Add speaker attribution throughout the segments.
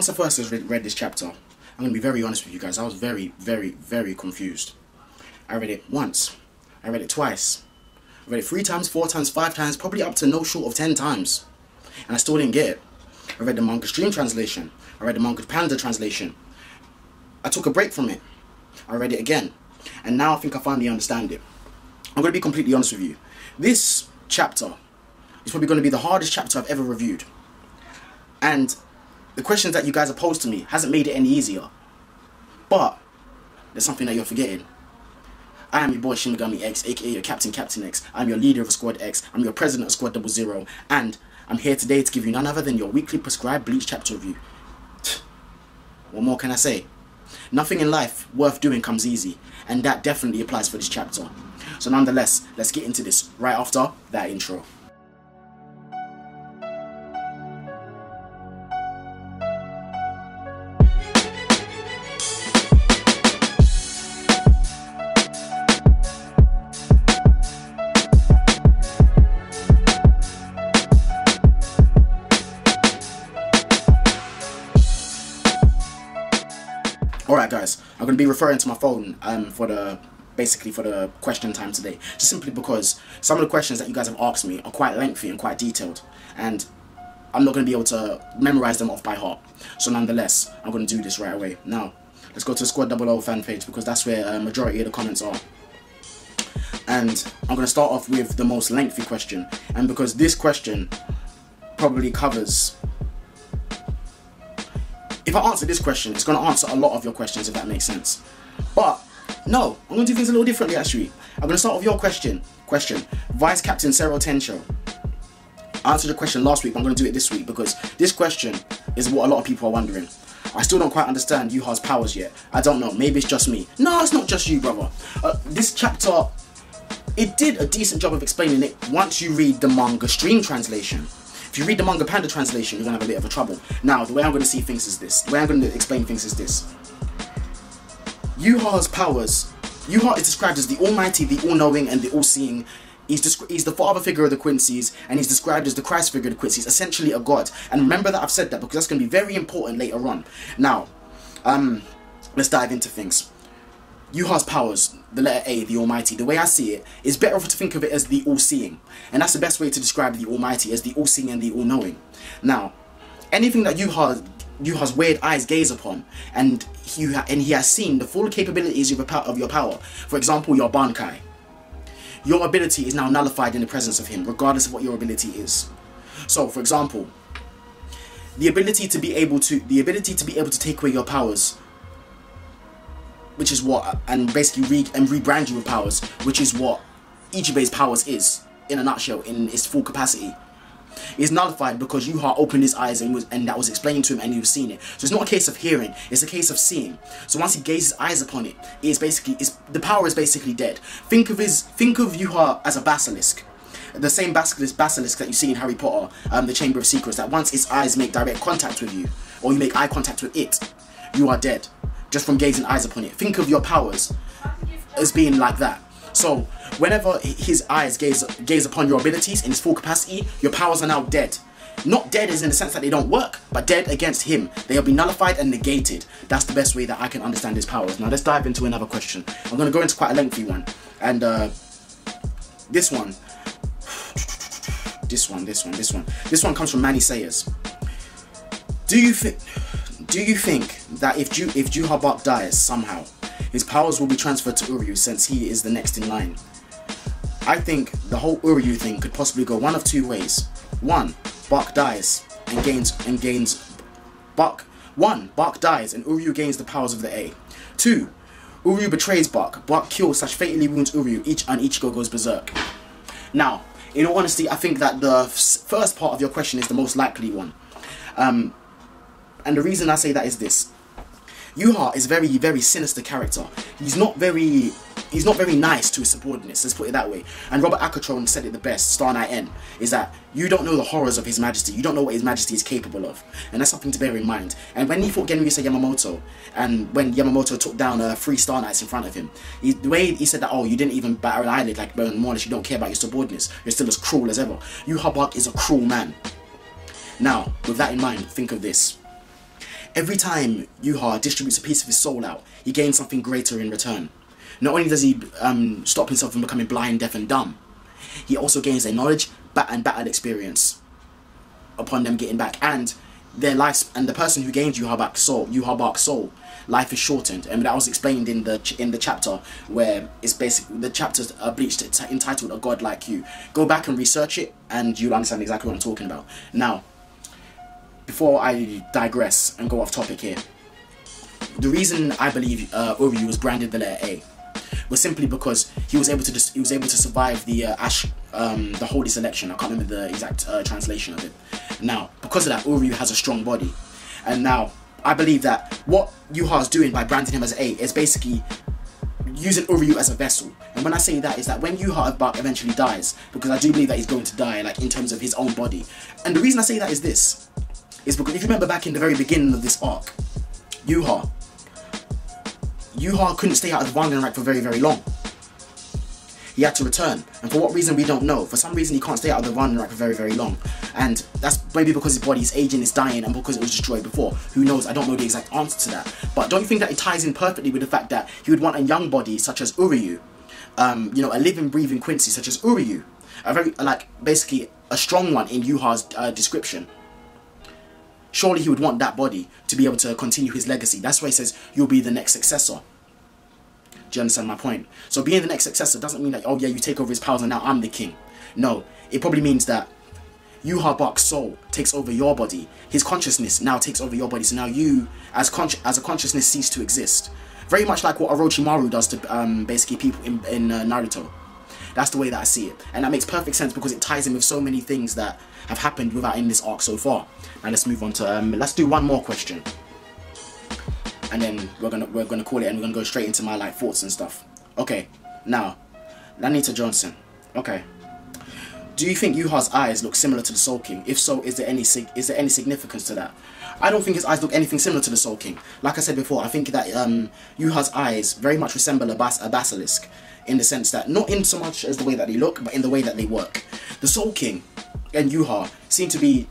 Speaker 1: once I first read this chapter, I'm going to be very honest with you guys, I was very, very, very confused. I read it once, I read it twice, I read it 3 times, 4 times, 5 times, probably up to no short of 10 times. And I still didn't get it. I read the manga stream translation, I read the manga panda translation. I took a break from it, I read it again, and now I think I finally understand it. I'm going to be completely honest with you. This chapter is probably going to be the hardest chapter I've ever reviewed. And the questions that you guys have posed to me hasn't made it any easier. But there's something that you're forgetting. I am your boy Shinigami X, aka your Captain X. I'm your leader of Squad X. I'm your president of Squad 00. And I'm here today to give you none other than your weekly prescribed Bleach chapter review. What more can I say? Nothing in life worth doing comes easy, and that definitely applies for this chapter. So nonetheless, let's get into this right after that intro. Alright guys, I'm going to be referring to my phone basically for the question time today, just simply because some of the questions that you guys have asked me are quite lengthy and quite detailed, and I'm not going to be able to memorize them off by heart. So nonetheless, I'm going to do this right away. Now, let's go to the Squad 00 fan page, because that's where a majority of the comments are. And I'm going to start off with the most lengthy question, and because this question probably covers... If I answer this question, it's going to answer a lot of your questions, if that makes sense. But, no, I'm going to do things a little differently, actually. I'm going to start with your question. Vice Captain Sero Tensho. I answered the question last week, but I'm going to do it this week, because this question is what a lot of people are wondering. I still don't quite understand Yhwach's powers yet. I don't know, maybe it's just me. No, it's not just you, brother. This chapter, it did a decent job of explaining it once you read the manga stream translation. If you read the manga panda translation, you're going to have a bit of a trouble. Now, the way I'm going to see things is this. The way I'm going to explain things is this. Yhwach's powers. Yhwach is described as the almighty, the all-knowing, and the all-seeing. He's the father figure of the Quincy's, and he's described as the Christ figure of the Quincy's, essentially a god. And remember that I've said that, because that's going to be very important later on. Now, let's dive into things. Yhwach's powers, the letter A, the Almighty, the way I see it, is better to think of it as the All-Seeing. And that's the best way to describe the Almighty, as the All-Seeing and the All-Knowing. Now, anything that Yhwach's weird eyes gaze upon, and he has seen the full capabilities of your power. For example, your Bankai. Your ability is now nullified in the presence of him, regardless of what your ability is. So, for example, the ability to be able to take away your powers, which is what, and basically rebrand you with powers, which is what Ichibe's powers is, in a nutshell, in its full capacity, is nullified because Yhwach opened his eyes and that was explained to him and he was seeing it. So it's not a case of hearing, it's a case of seeing. So once he gazes his eyes upon it, the power is basically dead. Think of Yhwach as a basilisk. The same basilisk that you see in Harry Potter, the Chamber of Secrets, that once its eyes make direct contact with you, or you make eye contact with it, you are dead. Just from gazing eyes upon it. Think of your powers as being like that. So, whenever his eyes gaze upon your abilities in his full capacity, your powers are now dead. Not dead as in the sense that they don't work, but dead against him. They'll be nullified and negated. That's the best way that I can understand his powers. Now, let's dive into another question. I'm going to go into quite a lengthy one. And this one comes from Manny Sayers. Do you think that if Yhwach dies somehow, his powers will be transferred to Uryu, since he is the next in line? I think the whole Uryu thing could possibly go one of two ways. One, Bark dies and Bark dies and Uryu gains the powers of the A. Two, Uryu betrays Bark. Bark kills / fatally wounds Uryu, and Ichigo goes berserk. Now, in all honesty, I think that the first part of your question is the most likely one. And the reason I say that is this. Yhwach is a very, very sinister character. He's not very nice to his subordinates, let's put it that way. And Robert Acatron said it the best, Star Knight N, is that you don't know the horrors of His Majesty. You don't know what His Majesty is capable of. And that's something to bear in mind. And when he fought Genryusei Yamamoto, and when Yamamoto took down 3 Star Knights in front of him, the way he said that, oh, you didn't even bat an eyelid, like, more or less you don't care about your subordinates. You're still as cruel as ever. Yhwach is a cruel man. Now, with that in mind, think of this. every time Yhwach distributes a piece of his soul out, he gains something greater in return. Not only does he stop himself from becoming blind, deaf and dumb, he also gains their knowledge and battle experience upon them getting back, and their lives, and the person who gains Yhwach's soul, life is shortened. And that was explained in the chapter where it's basically the chapter's Bleach, entitled "A God Like You." Go back and research it, and you'll understand exactly what I'm talking about. Now, before I digress and go off topic here, the reason I believe Uryu was branded the letter A was simply because he was able to survive the the holy selection. I can't remember the exact translation of it. Now, because of that, Uryu has a strong body, and now I believe that what Yhwach is doing by branding him as A is basically using Uryu as a vessel. And when I say that, is that when Yhwach eventually dies, because I do believe that he's going to die, like in terms of his own body. And the reason I say that is this, is because if you remember back in the very beginning of this arc, Yhwach couldn't stay out of the Vanguard rank for very, very long. He had to return, and for what reason we don't know. For some reason he can't stay out of the Vanguard rank for very, very long, and that's maybe because his body is aging, it's dying, and because it was destroyed before. Who knows? I don't know the exact answer to that. But don't you think that it ties in perfectly with the fact that he would want a young body such as Uryu, you know, a living, breathing Quincy such as Uryu, a very, like, basically a strong one in Yhwach's description. Surely he would want that body to be able to continue his legacy. That's why he says, you'll be the next successor. Do you understand my point? So being the next successor doesn't mean that, oh yeah, you take over his powers and now I'm the king. No, it probably means that Yhwach's soul takes over your body. His consciousness now takes over your body. So now you, as a consciousness, cease to exist. Very much like what Orochimaru does to basically people in Naruto. That's the way that I see it. And that makes perfect sense because it ties in with so many things that have happened in this arc so far. Now let's move on to, let's do one more question. And then we're gonna call it, and we're gonna go straight into my like thoughts and stuff. Okay, now, Lanita Johnson. Okay, do you think Yhwach's eyes look similar to the Soul King? If so, is there any significance to that? I don't think his eyes look anything similar to the Soul King. Like I said before, I think that Yhwach's eyes very much resemble a basilisk, in the sense that not in so much as the way that they look, but in the way that they work. The Soul King and Yhwach seem to be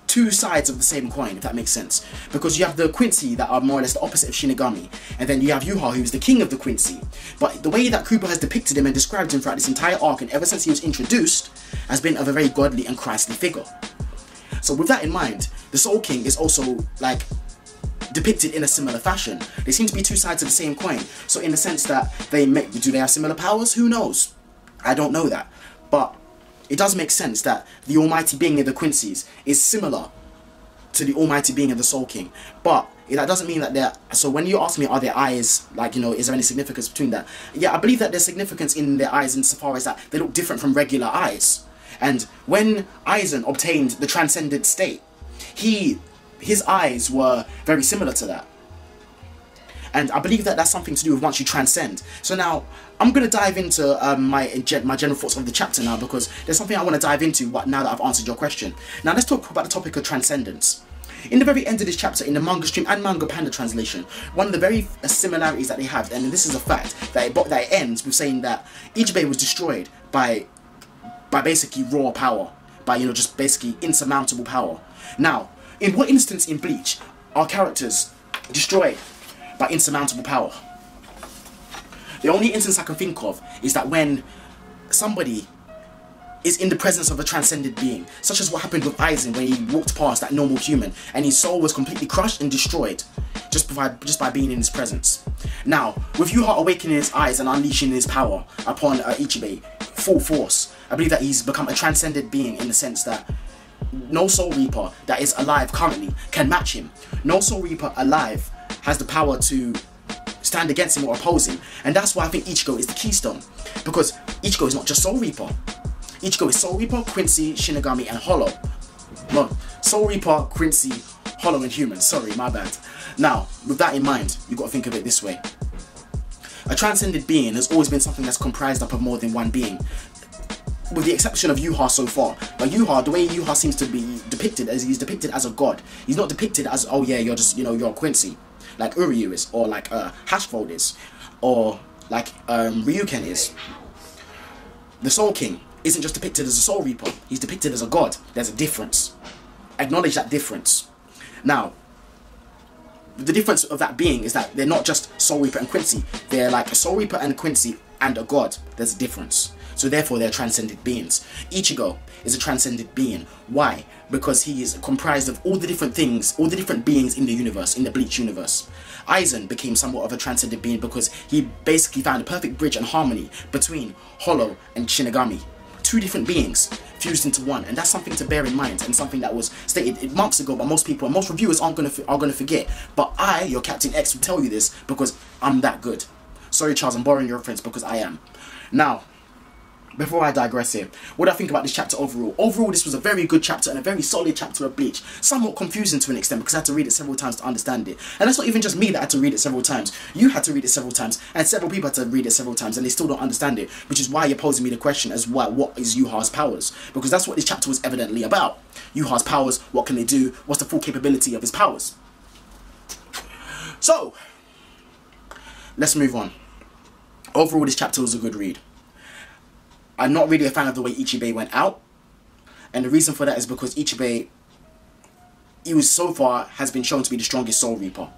Speaker 1: two sides of the same coin, if that makes sense. Because you have the Quincy that are more or less the opposite of Shinigami, and then you have Yhwach, who's the king of the Quincy. But the way that Cooper has depicted him and described him throughout this entire arc, and ever since he was introduced, has been of a very godly and Christly figure. So with that in mind, the Soul King is also like depicted in a similar fashion. They seem to be two sides of the same coin. So in the sense that do they have similar powers? Who knows? I don't know that. But it does make sense that the almighty being of the Quincy's is similar to the almighty being of the Soul King. But that doesn't mean that they're... So when you ask me, are their eyes, like, you know, is there any significance between that? Yeah, I believe that there's significance in their eyes insofar as that they look different from regular eyes. And when Aizen obtained the Transcended state, his eyes were very similar to that. And I believe that that's something to do with once you transcend. So now, I'm going to dive into my general thoughts of the chapter now, because there's something I want to dive into now that I've answered your question. Now let's talk about the topic of transcendence. In the very end of this chapter, in the manga stream and manga panda translation, one of the very similarities that they have, and this is a fact, that it ends with saying that Ichibei was destroyed by basically raw power, by, you know, just basically insurmountable power. Now, in what instance in Bleach are characters destroyed by insurmountable power? The only instance I can think of is that when somebody is in the presence of a transcended being, such as what happened with Aizen when he walked past that normal human and his soul was completely crushed and destroyed just by being in his presence. Now, with Yhwach awakening his eyes and unleashing his power upon Ichibei, full force, I believe that he's become a transcended being in the sense that no Soul Reaper that is alive currently can match him. No Soul Reaper alive has the power to stand against him or oppose him. And that's why I think Ichigo is the keystone. Because Ichigo is not just Soul Reaper. Ichigo is Soul Reaper, Quincy, Shinigami, and Hollow. No, Soul Reaper, Quincy, Hollow, and Human. Sorry, my bad. Now, with that in mind, you've got to think of it this way. A transcended being has always been something that's comprised up of more than one being, with the exception of Yhwach so far. But Yhwach, the way Yhwach seems to be depicted, as he's depicted as a god. He's not depicted as, oh yeah, you're just, you know, you're Quincy, like Uryu is, or like Hashfold is, or like Ryuken is. The Soul King isn't just depicted as a Soul Reaper, he's depicted as a god. There's a difference. Acknowledge that difference. Now, the difference of that being is that they're not just Soul Reaper and Quincy. They're like a Soul Reaper and a Quincy and a god. There's a difference. So therefore they're transcended beings. Ichigo is a transcended being. Why? Because he is comprised of all the different things, all the different beings in the universe, in the Bleach universe. Aizen became somewhat of a transcended being because he basically found a perfect bridge and harmony between Hollow and Shinigami. Two different beings fused into one, and that's something to bear in mind, and something that was stated months ago, but most people and most reviewers are gonna forget. But I, your Captain X, will tell you this because I'm that good. Sorry, Charles, I'm borrowing your reference because I am. Now, before I digress here, what do I think about this chapter overall? Overall, this was a very good chapter and a very solid chapter of Bleach. Somewhat confusing to an extent because I had to read it several times to understand it. And that's not even just me that had to read it several times. You had to read it several times, and several people had to read it several times, and they still don't understand it. Which is why you're posing me the question as what is Yhwach's powers? Because that's what this chapter was evidently about. Yhwach's powers, what can they do? What's the full capability of his powers? So, let's move on. Overall, this chapter was a good read. I'm not really a fan of the way Ichibei went out, and the reason for that is because Ichibei, he was so far has been shown to be the strongest Soul Reaper.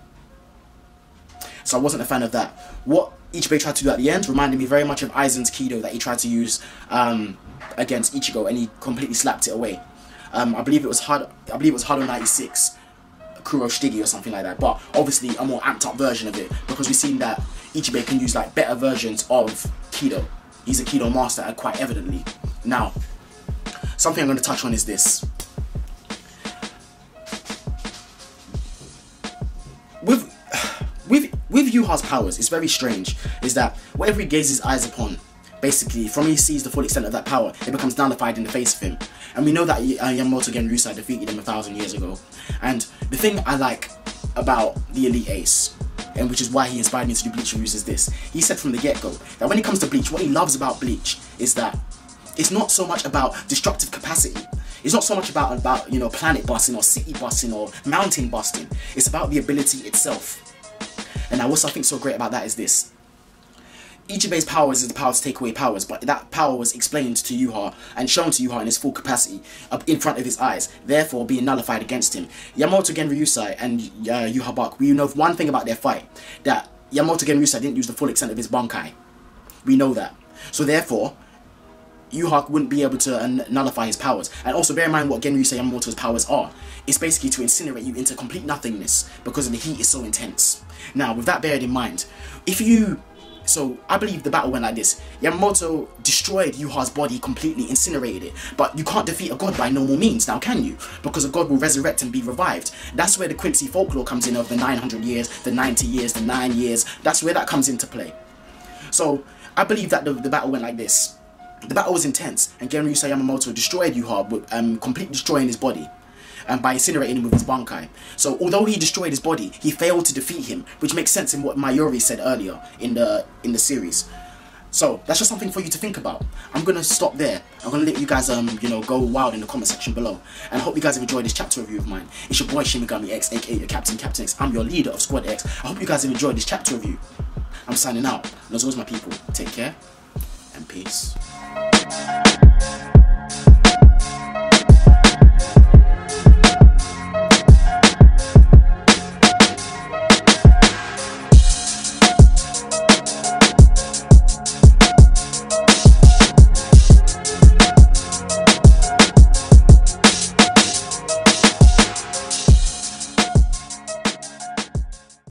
Speaker 1: So I wasn't a fan of that. What Ichibei tried to do at the end reminded me very much of Aizen's Kido that he tried to use against Ichigo, and he completely slapped it away. I believe it was Hado 96, Kuro Shitigi or something like that. But obviously a more amped up version of it, because we've seen that Ichibei can use like better versions of Kido. He's a Kido master, quite evidently. Now, something I'm going to touch on is this. With Yhwach's powers, it's very strange, is that whatever he gazes his eyes upon, basically, from he sees the full extent of that power, it becomes nullified in the face of him. And we know that Yamamoto Genryusai defeated him 1,000 years ago. And the thing I like about the Elite Ace, and which is why he inspired me to do Bleach reviews, is this. He said from the get-go that when it comes to Bleach, what he loves about Bleach is that it's not so much about destructive capacity. It's not so much about you know, planet busting or city busting or mountain busting. It's about the ability itself. And now what's I think so great about that is this. Ichibei's powers is the power to take away powers, but that power was explained to Yhwach and shown to Yhwach in his full capacity in front of his eyes, therefore being nullified against him. Yamamoto Genryusai and Yhwach, we know one thing about their fight, that Yamamoto Genryusai didn't use the full extent of his Bankai. We know that. So therefore, Yhwach wouldn't be able to nullify his powers. And also bear in mind what Genryusai Yamamoto's powers are. It's basically to incinerate you into complete nothingness because the heat is so intense. Now, with that beared in mind, so I believe the battle went like this. Yamamoto destroyed Yhwach's body completely, incinerated it. But you can't defeat a god by normal means, now can you? Because a god will resurrect and be revived. That's where the Quincy folklore comes in of the 900 years, the 90 years, the 9 years. That's where that comes into play. So I believe that the battle went like this. The battle was intense, and Genryusai Yamamoto destroyed Yhwach, completely destroying his body. By incinerating him with his Bankai. So although he destroyed his body, he failed to defeat him, which makes sense in what Mayuri said earlier in the series. So that's just something for you to think about. I'm gonna stop there. I'm gonna let you guys you know, go wild in the comment section below. And I hope you guys have enjoyed this chapter review of mine. It's your boy Shimigami X, aka your Captain X. I'm your leader of Squad X. I hope you guys have enjoyed this chapter review. I'm signing out. And as always, my people, take care and peace.